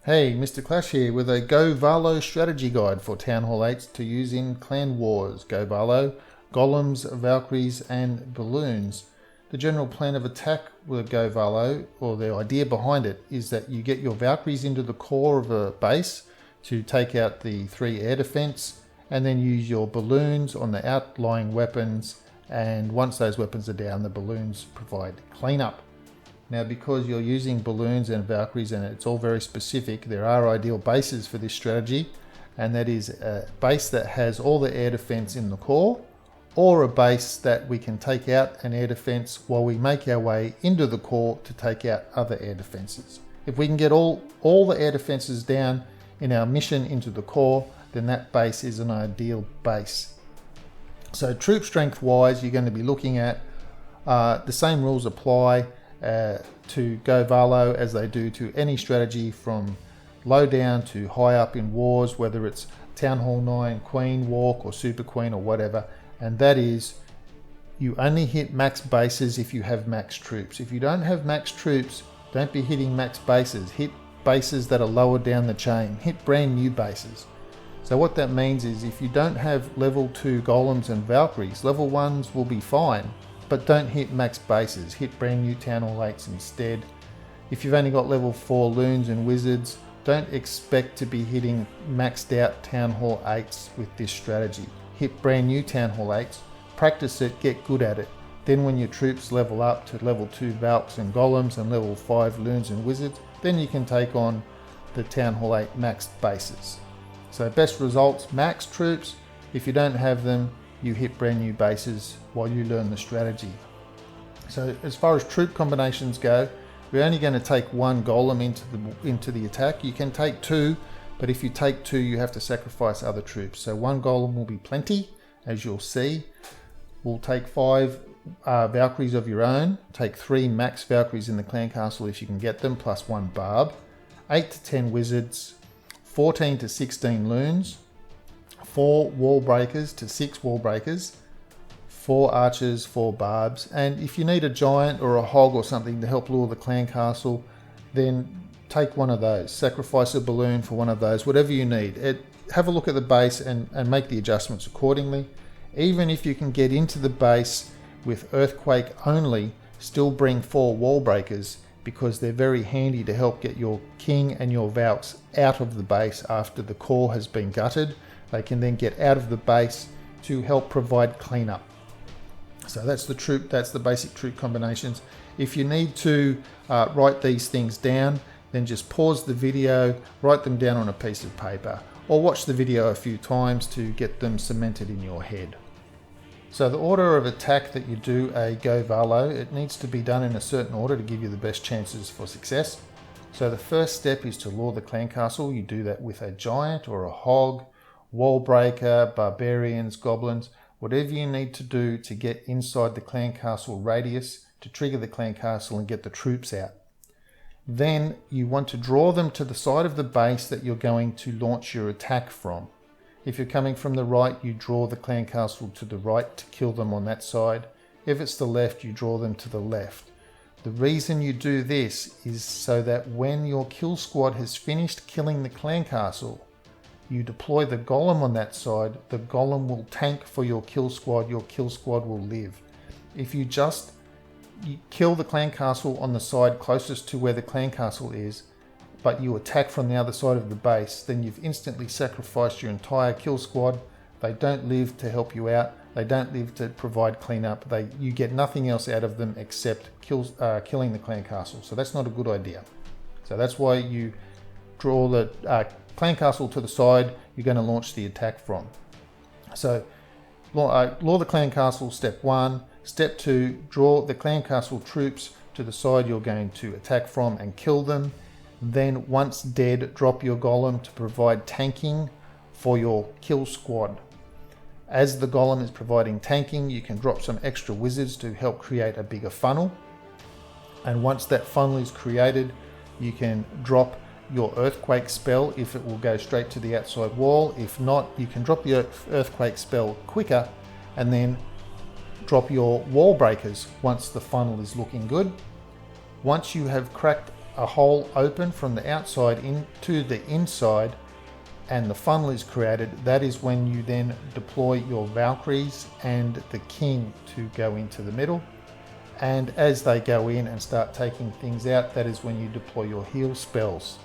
Hey, Mr. Clash here with a GoVaLo strategy guide for Town Hall 8s to use in Clan Wars. GoVaLo, Golems, Valkyries and Balloons. The general plan of attack with GoVaLo, or the idea behind it, is that you get your Valkyries into the core of a base to take out the 3 air defense, and then use your balloons on the outlying weapons, and once those weapons are down, the balloons provide cleanup. Now, because you're using balloons and Valkyries and it's all very specific, there are ideal bases for this strategy, and that is a base that has all the air defense in the core, or a base that we can take out an air defense while we make our way into the core to take out other air defenses. If we can get all the air defenses down in our mission into the core, then that base is an ideal base. So troop strength wise, you're going to be looking at the same rules apply to GoVaLo as they do to any strategy from low down to high up in wars, whether it's Town Hall 9, Queen, Walk or Super Queen or whatever, and that is you only hit max bases if you have max troops. If you don't have max troops, don't be hitting max bases. Hit bases that are lower down the chain. Hit brand new bases. So what that means is if you don't have level 2 Golems and Valkyries, level 1s will be fine, but don't hit max bases. Hit brand new Town Hall 8s instead. If you've only got level 4 Loons and Wizards, don't expect to be hitting maxed out Town Hall 8s with this strategy. Hit brand new Town Hall 8s, practice it, get good at it. Then when your troops level up to level 2 Valks and Golems and level 5 Loons and Wizards, then you can take on the Town Hall 8 maxed bases. So best results, max troops. If you don't have them, you hit brand new bases while you learn the strategy. So as far as troop combinations go, we're only going to take 1 Golem into the attack. You can take 2, but if you take 2, you have to sacrifice other troops. So 1 Golem will be plenty, as you'll see. We'll take 5 Valkyries of your own. Take 3 max Valkyries in the clan castle if you can get them, plus 1 Barb. 8 to 10 Wizards, 14 to 16 Loons, 4 Wall Breakers to 6 Wall Breakers, 4 Archers, 4 Barbs, and if you need a Giant or a Hog or something to help lure the clan castle, then take one of those. Sacrifice a balloon for one of those, whatever you need. Have a look at the base and make the adjustments accordingly. Even if you can get into the base with Earthquake only, still bring 4 Wall Breakers, because they're very handy to help get your King and your Valks out of the base after the core has been gutted. They can then get out of the base to help provide cleanup. So that's the basic troop combinations. If you need to write these things down, then just pause the video, write them down on a piece of paper, or watch the video a few times to get them cemented in your head. So the order of attack that you do a GoVaLo, it needs to be done in a certain order to give you the best chances for success. So the first step is to lure the clan castle. You do that with a Giant or a Hog, Wall Breaker, Barbarians, Goblins, whatever you need to do to get inside the clan castle radius to trigger the clan castle and get the troops out. Then you want to draw them to the side of the base that you're going to launch your attack from. If you're coming from the right, you draw the clan castle to the right to kill them on that side. If it's the left, you draw them to the left. The reason you do this is so that when your kill squad has finished killing the clan castle, you deploy the Golem on that side, the Golem will tank for your kill squad will live. If you just kill the clan castle on the side closest to where the clan castle is, but you attack from the other side of the base, then you've instantly sacrificed your entire kill squad. They don't live to help you out. They don't live to provide cleanup. You get nothing else out of them except killing the clan castle. So that's not a good idea. So that's why you draw the clan castle to the side you're going to launch the attack from. So lure the clan castle, step 1. Step 2, draw the clan castle troops to the side you're going to attack from and kill them. Then once dead, drop your Golem to provide tanking for your kill squad. As the Golem is providing tanking, you can drop some extra Wizards to help create a bigger funnel. And once that funnel is created, you can drop your Earthquake spell if it will go straight to the outside wall. If not, you can drop the Earthquake spell quicker and then drop your Wall Breakers once the funnel is looking good. Once you have cracked a hole open from the outside into the inside and the funnel is created, that is when you then deploy your Valkyries and the King to go into the middle. And as they go in and start taking things out, that is when you deploy your heal spells.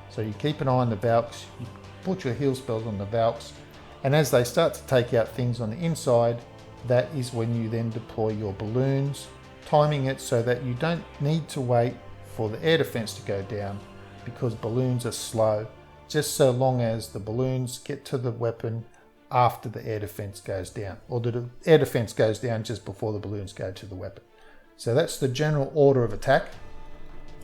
So you keep an eye on the Valks, you put your heal spells on the Valks, and as they start to take out things on the inside, that is when you then deploy your balloons, timing it so that you don't need to wait for the air defense to go down, because balloons are slow, just so long as the balloons get to the weapon after the air defense goes down, or the air defense goes down just before the balloons go to the weapon. So that's the general order of attack.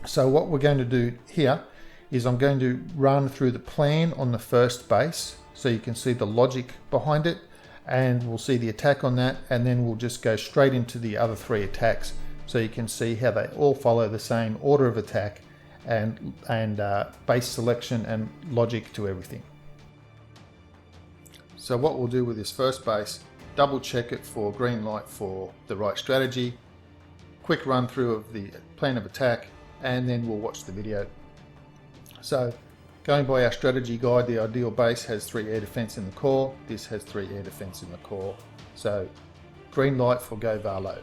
So what we're going to do here is I'm going to run through the plan on the first base so you can see the logic behind it, and we'll see the attack on that, and then we'll just go straight into the other three attacks so you can see how they all follow the same order of attack and base selection and logic to everything. So what we'll do with this first base, double check it for green light for the right strategy, quick run through of the plan of attack, and then we'll watch the video. So going by our strategy guide, the ideal base has 3 air defense in the core. This has 3 air defense in the core. So green light for GoVaLo.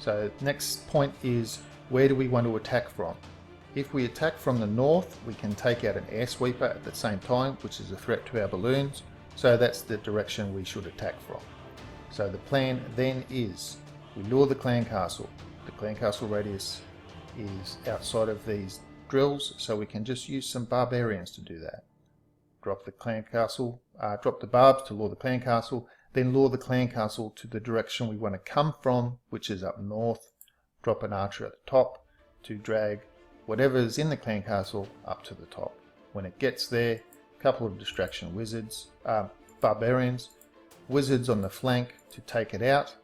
So next point is, where do we want to attack from? If we attack from the north, we can take out an air sweeper at the same time, which is a threat to our balloons. So that's the direction we should attack from. So the plan then is, we lure the clan castle. The clan castle radius is outside of these drills, so we can just use some barbarians to do that. Drop the clan castle, drop the barbs to lure the clan castle, then lure the clan castle to the direction we want to come from, which is up north. Drop an archer at the top to drag whatever's in the clan castle up to the top. When it gets there, a couple of distraction wizards, barbarians, wizards on the flank to take it out.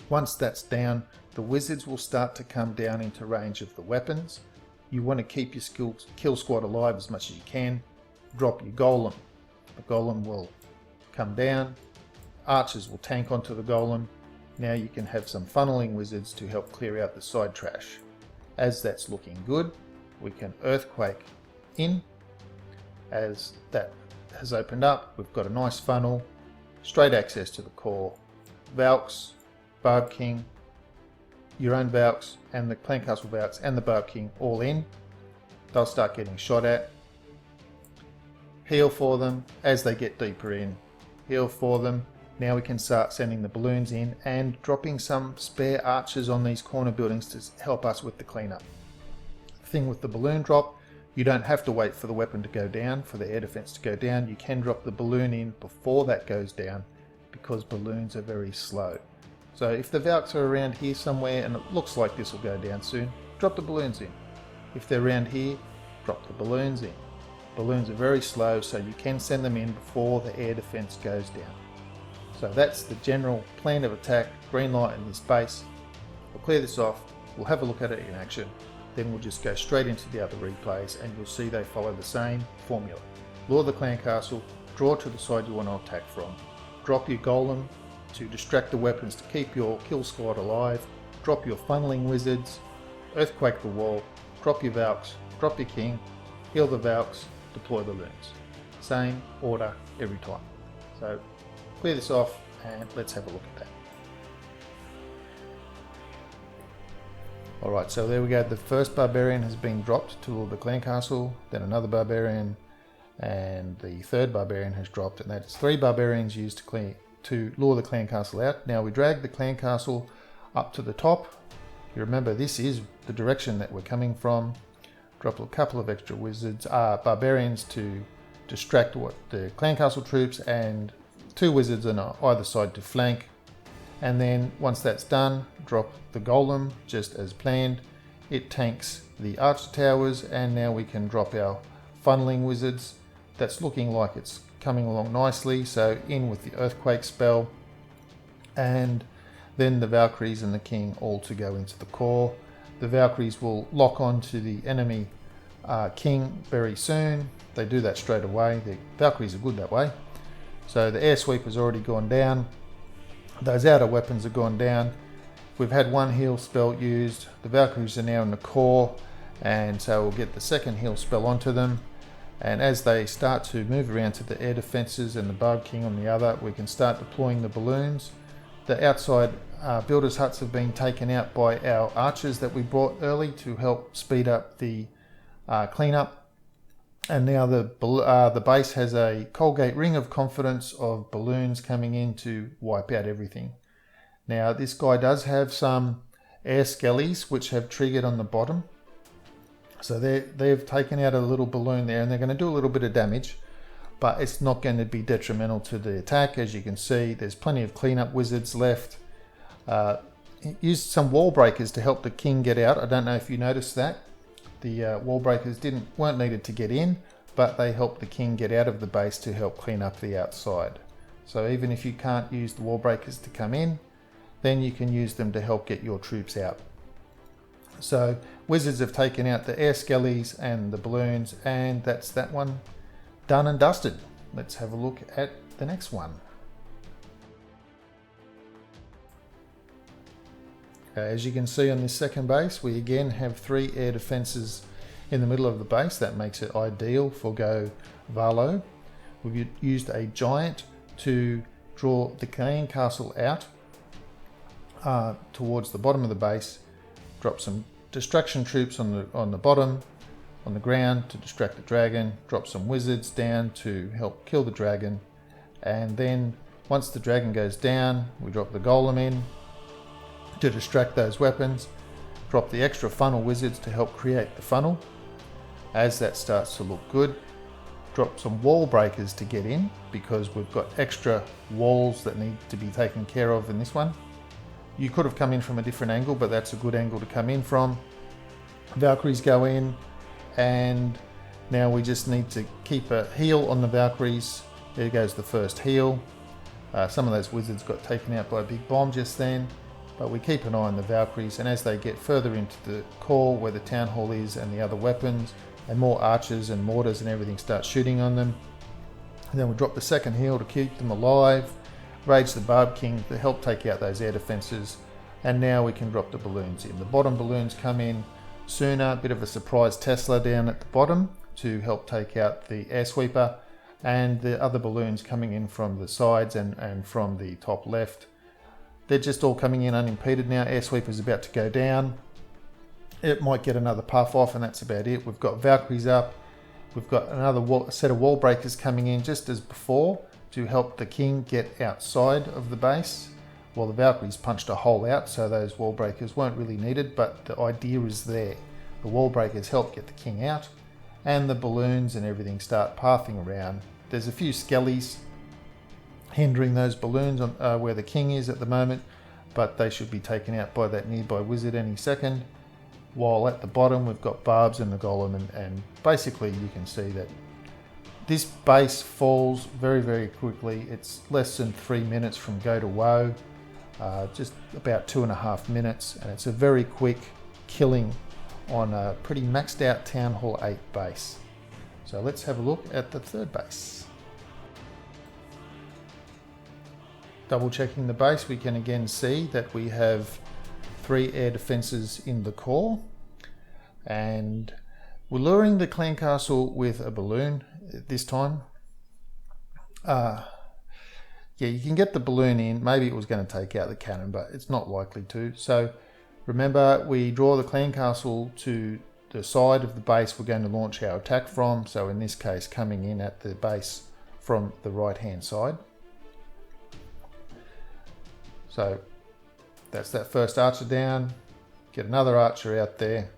Once that's down, the wizards will start to come down into range of the weapons. You want to keep your kill squad alive as much as you can. Drop your golem. The golem will come down. Archers will tank onto the golem. Now you can have some funneling wizards to help clear out the side trash. As that's looking good, we can earthquake in. As that has opened up, we've got a nice funnel, straight access to the core. Valks, Barb King, your own Valks, and the Clan Castle Valks and the Barb King all in. They'll start getting shot at. Heal for them as they get deeper in. Heal for them. Now we can start sending the balloons in and dropping some spare archers on these corner buildings to help us with the cleanup. The thing with the balloon drop, you don't have to wait for the weapon to go down, for the air defense to go down. You can drop the balloon in before that goes down, because balloons are very slow. So if the Valks are around here somewhere and it looks like this will go down soon, drop the balloons in. If they're around here, drop the balloons in. Balloons are very slow, so you can send them in before the air defense goes down. So that's the general plan of attack, green light in this base. We'll clear this off, we'll have a look at it in action, then we'll just go straight into the other replays and you'll see they follow the same formula. Lure the clan castle, draw to the side you want to attack from, drop your golem to distract the weapons to keep your kill squad alive, drop your funneling wizards, earthquake the wall, drop your Valks, drop your king, heal the Valks, deploy balloons. Same order every time. So clear this off and let's have a look at that. Alright, so there we go. The first barbarian has been dropped to lure the clan castle, then another barbarian, and the third barbarian has dropped, and that's 3 barbarians used to lure the clan castle out. Now we drag the clan castle up to the top. You remember this is the direction that we're coming from. Drop a couple of extra wizards, barbarians to distract the clan castle troops, and 2 wizards on either side to flank. And then once that's done, drop the golem just as planned. It tanks the archer towers, and now we can drop our funneling wizards. That's looking like it's coming along nicely, so in with the earthquake spell, and then the Valkyries and the king all to go into the core. The Valkyries will lock on to the enemy king very soon. They do that straight away. The Valkyries are good that way. So the air sweep has already gone down. Those outer weapons have gone down. We've had 1 heal spell used. The Valkyries are now in the core, and so we'll get the second heal spell onto them. And as they start to move around to the air defenses and the Barb King on the other, we can start deploying the balloons. The outside builders' huts have been taken out by our archers that we brought early to help speed up the cleanup. And now the base has a Colgate Ring of Confidence of balloons coming in to wipe out everything. Now this guy does have some air skellies which have triggered on the bottom. So they've taken out a little balloon there, and they're going to do a little bit of damage, but it's not going to be detrimental to the attack. As you can see, there's plenty of cleanup wizards left. Used some wall breakers to help the king get out. I don't know if you noticed that. The wall breakers weren't needed to get in, but they helped the king get out of the base to help clean up the outside. So even if you can't use the wall breakers to come in, then you can use them to help get your troops out. So wizards have taken out the air skellies and the balloons, and that's that one done and dusted. Let's have a look at the next one. As you can see on this second base, we again have 3 air defenses in the middle of the base. That makes it ideal for GoVaLo. We've used a giant to draw the clan castle out towards the bottom of the base. Drop some distraction troops on the bottom, on the ground to distract the dragon. Drop some wizards down to help kill the dragon. And then once the dragon goes down, we drop the golem in to distract those weapons. Drop the extra funnel wizards to help create the funnel. As that starts to look good, drop some wall breakers to get in, because we've got extra walls that need to be taken care of in this one. You could have come in from a different angle, but that's a good angle to come in from. Valkyries go in, and now we just need to keep a heal on the Valkyries. There goes the first heal. Some of those wizards got taken out by a big bomb just then, but we keep an eye on the Valkyries, and as they get further into the core where the town hall is and the other weapons, and more archers and mortars and everything start shooting on them, and then we drop the second heal to keep them alive. Rage the Barb King to help take out those air defenses, and now we can drop the balloons in. The bottom balloons come in sooner, a bit of a surprise Tesla down at the bottom to help take out the air sweeper, and the other balloons coming in from the sides and from the top left. They're just all coming in unimpeded now. Air sweeper's about to go down. It might get another puff off, and that's about it. We've got Valkyries up. We've got another set of wall breakers coming in just as before, to help the king get outside of the base. Well, the Valkyries punched a hole out, so those wall breakers weren't really needed, but the idea is there. The wall breakers help get the king out, and the balloons and everything start pathing around. There's a few skellies hindering those balloons on where the king is at the moment, but they should be taken out by that nearby wizard any second. While at the bottom we've got barbs and the golem, and basically you can see that this base falls very, very quickly. It's less than 3 minutes from go to woe, just about 2.5 minutes, and it's a very quick killing on a pretty maxed out Town Hall 8 base. So let's have a look at the third base. Double checking the base, we can again see that we have 3 air defenses in the core, and we're luring the clan castle with a balloon this time. Yeah, you can get the balloon in. Maybe it was going to take out the cannon, but it's not likely to. So remember, we draw the clan castle to the side of the base we're going to launch our attack from. So in this case, coming in at the base from the right hand side. So that's that first archer down. Get another archer out there.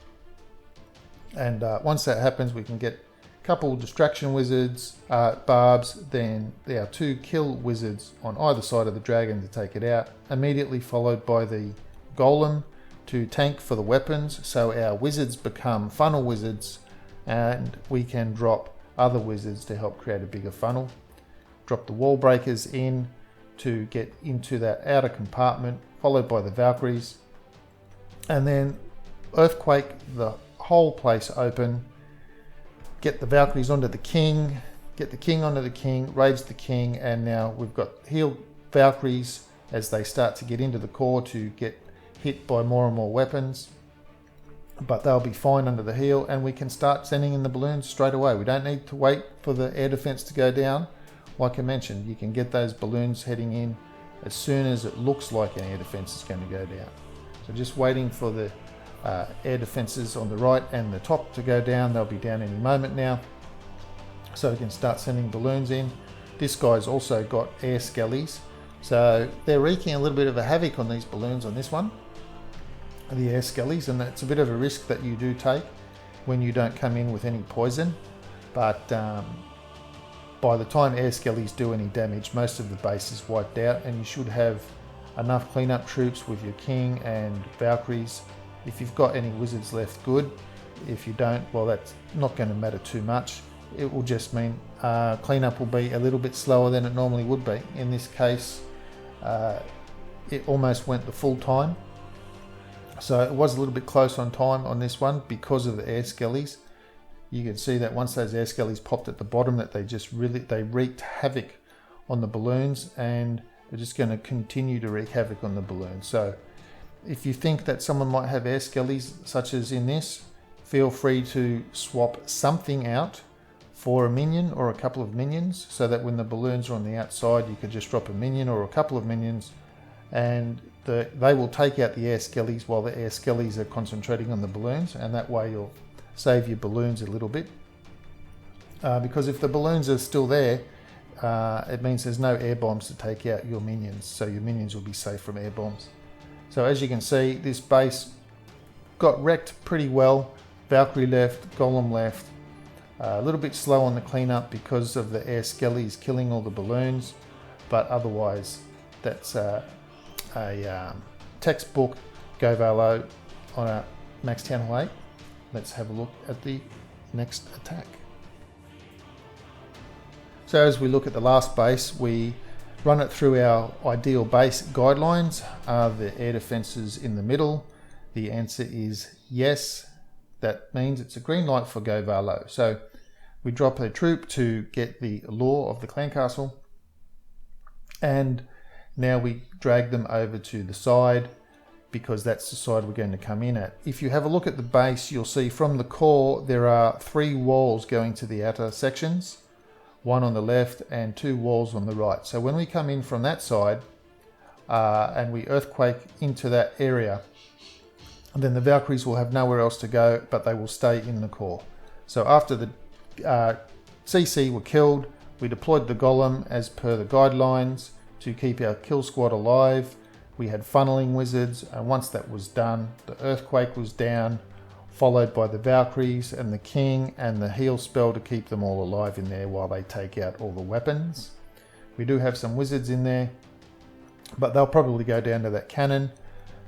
And once that happens, we can get a couple distraction wizards, barbs, then there are 2 kill wizards on either side of the dragon to take it out, immediately followed by the golem to tank for the weapons. So our wizards become funnel wizards, and we can drop other wizards to help create a bigger funnel. Drop the wall breakers in to get into that outer compartment, followed by the Valkyries, and then earthquake the whole place open. Get the Valkyries onto the king, get the king onto the king, rage the king, and now we've got healed Valkyries as they start to get into the core to get hit by more and more weapons. but they'll be fine under the heel, and we can start sending in the balloons straight away. We don't need to wait for the air defense to go down. Like I mentioned, you can get those balloons heading in as soon as it looks like an air defense is going to go down. So just waiting for the air defenses on the right and the top to go down. They'll be down any moment now, so we can start sending balloons in. This guy's also got air skellies, so they're wreaking a little bit of a havoc on these balloons on this one, the air skellies, and it's a bit of a risk that you do take when you don't come in with any poison. But by the time air skellies do any damage, most of the base is wiped out, and you should have enough cleanup troops with your king and Valkyries. If you've got any wizards left, good. If you don't, well, that's not going to matter too much. It will just mean cleanup will be a little bit slower than it normally would be. In this case, it almost went the full time. So it was a little bit close on time on this one because of the air skellies. You can see that once those air skellies popped at the bottom, that they wreaked havoc on the balloons, and they're just going to continue to wreak havoc on the balloons. So if you think that someone might have air skellies, such as in this, feel free to swap something out for a minion or a couple of minions, so that when the balloons are on the outside, you could just drop a minion or a couple of minions, and they will take out the air skellies while the air skellies are concentrating on the balloons, and that way you'll save your balloons a little bit. Because if the balloons are still there, it means there's no air bombs to take out your minions, so your minions will be safe from air bombs. So as you can see, this base got wrecked pretty well. Valkyrie left, Golem left. A little bit slow on the cleanup because of the air skellies killing all the balloons, but otherwise that's a textbook GoVaLo on a Max Town Hall 8. Let's have a look at the next attack. So as we look at the last base, we run it through our ideal base guidelines. Are the air defenses in the middle? The answer is yes. That means it's a green light for GoVaLo. So we drop a troop to get the lore of the clan castle, and now we drag them over to the side, because that's the side we're going to come in at. If you have a look at the base, you'll see from the core there are 3 walls going to the outer sections, 1 on the left and 2 walls on the right. So when we come in from that side and we earthquake into that area, then the Valkyries will have nowhere else to go, but they will stay in the core. So after the CC were killed, we deployed the Golem as per the guidelines to keep our kill squad alive. We had funneling wizards, and once that was done, the earthquake was down, followed by the Valkyries and the king and the heal spell to keep them all alive in there while they take out all the weapons. We do have some wizards in there, but they'll probably go down to that cannon.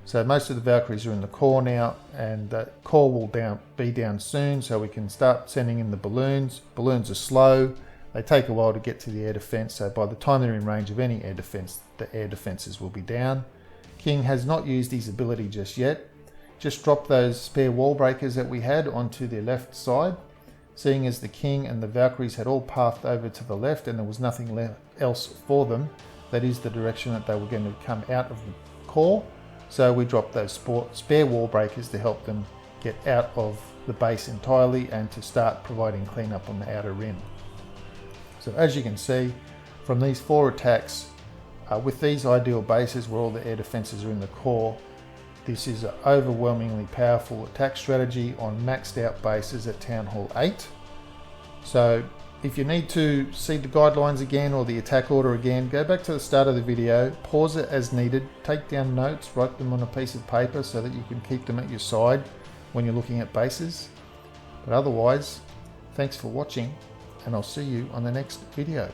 So most of the Valkyries are in the core now, and the core will be down soon, so we can start sending in the balloons. Balloons are slow. They take a while to get to the air defense, so by the time they're in range of any air defense, the air defenses will be down. King has not used his ability just yet. Just drop those spare wall breakers that we had onto the left side. Seeing as the king and the Valkyries had all pathed over to the left and there was nothing else for them, that is the direction that they were going to come out of the core. So we dropped those spare wall breakers to help them get out of the base entirely and to start providing cleanup on the outer rim. So as you can see from these 4 attacks, with these ideal bases where all the air defenses are in the core, this is an overwhelmingly powerful attack strategy on maxed out bases at Town Hall 8. So if you need to see the guidelines again or the attack order again, go back to the start of the video, pause it as needed, take down notes, write them on a piece of paper so that you can keep them at your side when you're looking at bases. But otherwise, thanks for watching, and I'll see you on the next video.